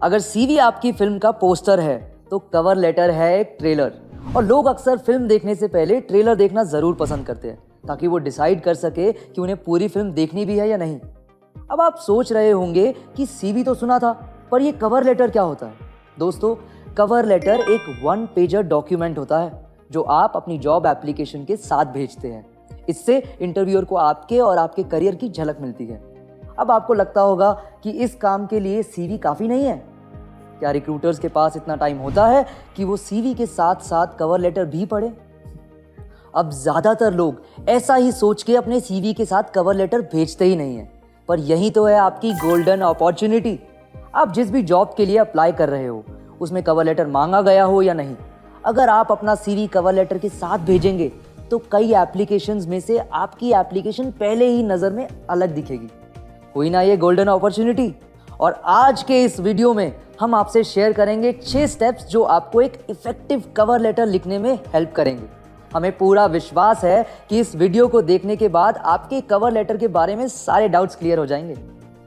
अगर सीवी आपकी फिल्म का पोस्टर है तो कवर लेटर है एक ट्रेलर। और लोग अक्सर फिल्म देखने से पहले ट्रेलर देखना ज़रूर पसंद करते हैं ताकि वो डिसाइड कर सके कि उन्हें पूरी फिल्म देखनी भी है या नहीं। अब आप सोच रहे होंगे कि सीवी तो सुना था, पर ये कवर लेटर क्या होता है? दोस्तों, कवर लेटर एक 1 पेजर डॉक्यूमेंट होता है जो आप अपनी जॉब एप्लीकेशन के साथ भेजते हैं। इससे इंटरव्यूअर को आपके और आपके करियर की झलक मिलती है। अब आपको लगता होगा कि इस काम के लिए सीवी काफ़ी नहीं है। क्या रिक्रूटर्स के पास इतना टाइम होता है कि वो सीवी के साथ साथ कवर लेटर भी पढ़े? अब ज़्यादातर लोग ऐसा ही सोच के अपने सीवी के साथ कवर लेटर भेजते ही नहीं हैं। पर यही तो है आपकी गोल्डन अपॉर्चुनिटी। आप जिस भी जॉब के लिए अप्लाई कर रहे हो उसमें कवर लेटर मांगा गया हो या नहीं, अगर आप अपना सीवी कवर लेटर के साथ भेजेंगे तो कई एप्लीकेशंस में से आपकी एप्लीकेशन पहले ही नज़र में अलग दिखेगी। हुई ना ये गोल्डन अपॉर्चुनिटी? और आज के इस वीडियो में हम आपसे शेयर करेंगे 6 स्टेप्स जो आपको एक इफेक्टिव कवर लेटर लिखने में हेल्प करेंगे। हमें पूरा विश्वास है कि इस वीडियो को देखने के बाद आपके कवर लेटर के बारे में सारे डाउट्स क्लियर हो जाएंगे।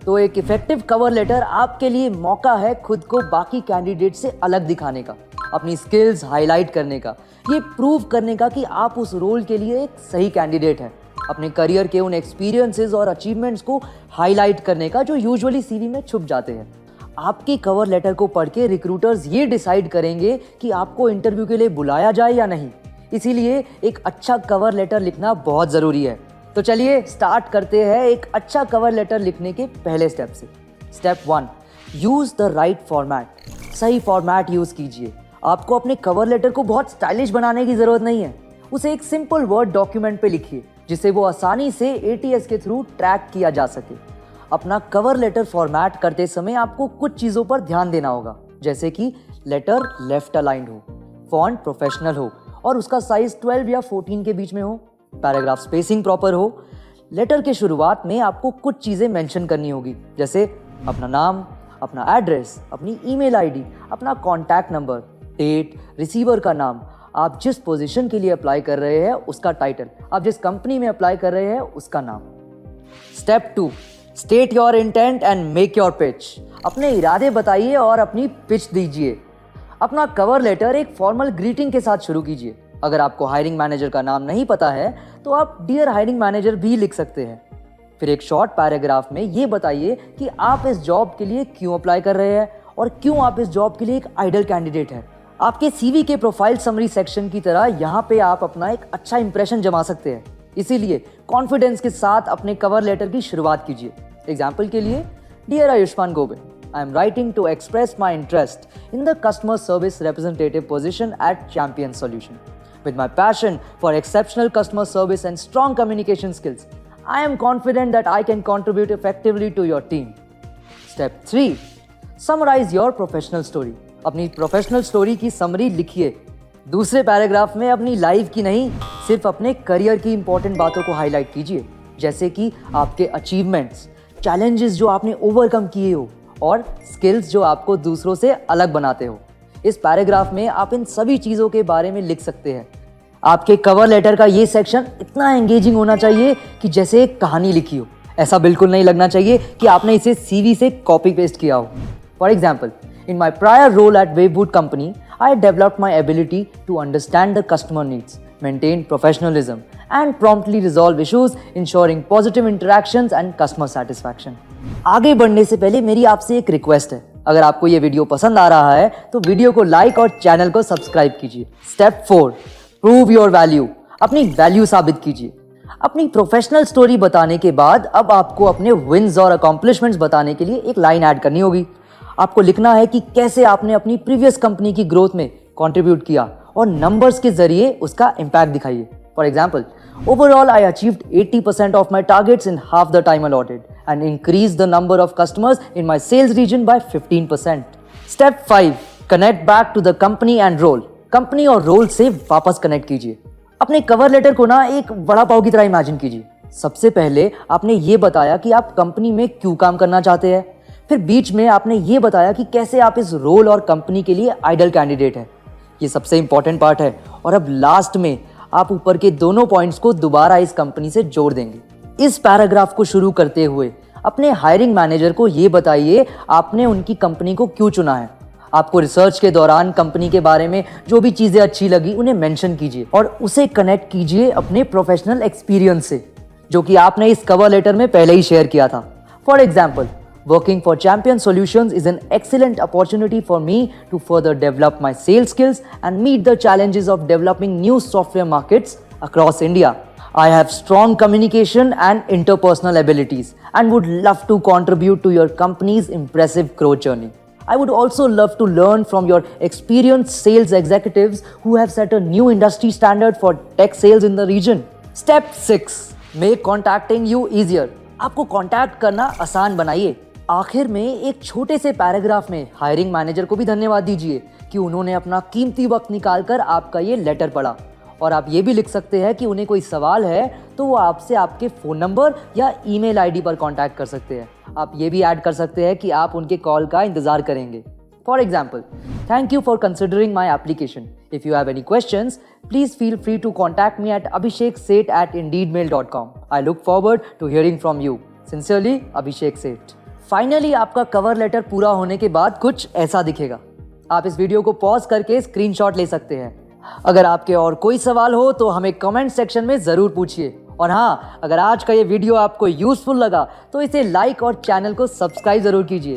तो एक इफेक्टिव कवर लेटर आपके लिए मौका है खुद को बाकी कैंडिडेट से अलग दिखाने का, अपनी स्किल्स हाईलाइट करने का, ये प्रूव करने का कि आप उस रोल के लिए एक सही कैंडिडेट हैं, अपने करियर के उन एक्सपीरियंसेस और अचीवमेंट्स को हाईलाइट करने का जो यूजुअली सीवी में छुप जाते हैं। आपकी कवर लेटर को पढ़ के रिक्रूटर्स ये डिसाइड करेंगे कि आपको इंटरव्यू के लिए बुलाया जाए या नहीं। इसीलिए एक अच्छा कवर लेटर लिखना बहुत ज़रूरी है। तो चलिए स्टार्ट करते हैं एक अच्छा कवर लेटर लिखने के पहले स्टेप से। Step 1, use the right format. सही फॉर्मेट यूज़ कीजिए। आपको अपने कवर लेटर को बहुत स्टाइलिश बनाने की ज़रूरत नहीं है। उसे एक सिंपल वर्ड डॉक्यूमेंट पे लिखिए जिसे वो आसानी से ATS के थ्रू ट्रैक किया जा सके। अपना कवर लेटर फॉर्मेट करते समय आपको कुछ चीज़ों पर ध्यान देना होगा, जैसे कि लेटर लेफ्ट अलाइंड हो, फॉन्ट प्रोफेशनल हो और उसका साइज 12 या 14 के बीच में हो, पैराग्राफ स्पेसिंग प्रॉपर हो। लेटर के शुरुआत में आपको कुछ चीज़ें मेंशन करनी होगी, जैसे अपना नाम, अपना एड्रेस, अपनी ईमेल आईडी, अपना कॉन्टैक्ट नंबर, डेट, रिसीवर का नाम, आप जिस पोजीशन के लिए अप्लाई कर रहे हैं उसका टाइटल, आप जिस कंपनी में अप्लाई कर रहे हैं उसका नाम। Step 2, state your intent and make your pitch. अपने इरादे बताइए और अपनी पिच दीजिए। अपना कवर लेटर एक फॉर्मल ग्रीटिंग के साथ शुरू कीजिए। अगर आपको हायरिंग मैनेजर का नाम नहीं पता है तो आप डियर हायरिंग मैनेजर भी लिख सकते हैं। फिर एक शॉर्ट पैराग्राफ में ये बताइए कि आप इस जॉब के लिए क्यों अप्लाई कर रहे हैं और क्यों आप इस जॉब के लिए एक आइडल कैंडिडेट हैं। आपके सीवी के प्रोफाइल समरी सेक्शन की तरह यहाँ पे आप अपना एक अच्छा इंप्रेशन जमा सकते हैं। इसीलिए कॉन्फिडेंस के साथ अपने कवर लेटर की शुरुआत कीजिए। एग्जाम्पल के लिए, dear Ayushman Govind, I am writing to express my interest in the customer service representative position at Champion Solution. With my passion for exceptional customer service and strong communication skills, I am confident that I can contribute effectively to your team. Step 3, summarize your professional story. अपनी professional story की summary लिखिए। दूसरे paragraph में अपनी life की नहीं, सिर्फ अपने करियर की इंपॉर्टेंट बातों को हाईलाइट कीजिए, जैसे कि आपके अचीवमेंट्स, चैलेंजेस जो आपने ओवरकम किए हो और स्किल्स जो आपको दूसरों से अलग बनाते हो। इस पैराग्राफ में आप इन सभी चीज़ों के बारे में लिख सकते हैं। आपके कवर लेटर का ये सेक्शन इतना एंगेजिंग होना चाहिए कि जैसे एक कहानी लिखी हो। ऐसा बिल्कुल नहीं लगना चाहिए कि आपने इसे सीवी से कॉपी पेस्ट किया हो। For example, in my prior role at Webwood company, I developed my ability to understand the customer needs, maintain professionalism, and promptly resolve issues, ensuring positive interactions and customer satisfaction. आगे बढ़ने से पहले मेरी आपसे एक request है, अगर आपको ये वीडियो पसंद आ रहा है तो वीडियो को लाइक और चैनल को सब्सक्राइब कीजिए। Step 4, prove your value. अपनी वैल्यू साबित कीजिए। अपनी प्रोफेशनल स्टोरी बताने के बाद अब आपको अपने विन्स और अकॉम्प्लिशमेंट्स बताने के लिए एक लाइन ऐड करनी होगी। आपको लिखना है कि कैसे आपने अपनी प्रीवियस कंपनी की ग्रोथ में कंट्रीब्यूट किया और नंबर्स के जरिए उसका इम्पैक्ट दिखाइए। For example, overall I achieved 80% of my targets in half the time allotted and increase the number of customers in my sales region by 15%। Step 5, connect back to the company and role. Company और role से वापस connect कीजिए। अपने cover letter को ना एक वड़ा पाव की तरह इमेजिन कीजिए। सबसे पहले आपने ये बताया कि आप कंपनी में क्यों काम करना चाहते हैं, फिर बीच में आपने ये बताया कि कैसे आप इस रोल और कंपनी के लिए आइडल कैंडिडेट हैं। ये सबसे इंपॉर्टेंट पार्ट है। और अब लास्ट में आप ऊपर के दोनों पॉइंट्स को दोबारा इस कंपनी से जोड़ देंगे। इस पैराग्राफ को शुरू करते हुए अपने हायरिंग मैनेजर को ये बताइए आपने उनकी कंपनी को क्यों चुना है। आपको रिसर्च के दौरान कंपनी के बारे में जो भी चीज़ें अच्छी लगी उन्हें मेंशन कीजिए और उसे कनेक्ट कीजिए अपने प्रोफेशनल एक्सपीरियंस से, जो कि आपने इस कवर लेटर में पहले ही शेयर किया था। For example, working for Champion Solutions is an excellent opportunity for me to further develop my sales skills and meet the challenges of developing new software markets across India. I have strong communication and interpersonal abilities and would love to contribute to your company's impressive growth journey. I would also love to learn from your experienced sales executives who have set a new industry standard for tech sales in the region. Step 6. Make contacting you easier. आपको contact करना आसान बनाइए। आखिर में एक छोटे से paragraph में हायरिंग मैनेजर को भी धन्यवाद दीजिए कि उन्होंने अपना कीमती वक्त निकालकर आपका ये लेटर पढ़ा। और आप ये भी लिख सकते हैं कि उन्हें कोई सवाल है तो वो आपसे आपके फ़ोन नंबर या ईमेल आईडी पर कांटेक्ट कर सकते हैं। आप ये भी ऐड कर सकते हैं कि आप उनके कॉल का इंतज़ार करेंगे। For example, thank you for considering my application. If you have any questions, please feel free to contact me at abhishek.seth@indeedmail.com. I look forward to hearing from you. Sincerely, Abhishek Seth. Finally आपका cover letter पूरा होने के बाद कुछ ऐसा दिखेगा। आप इस वीडियो को पॉज करके स्क्रीनशॉट ले सकते हैं। अगर आपके और कोई सवाल हो तो हमें कमेंट सेक्शन में ज़रूर पूछिए। और हाँ, अगर आज का ये वीडियो आपको यूज़फुल लगा तो इसे लाइक और चैनल को सब्सक्राइब ज़रूर कीजिए।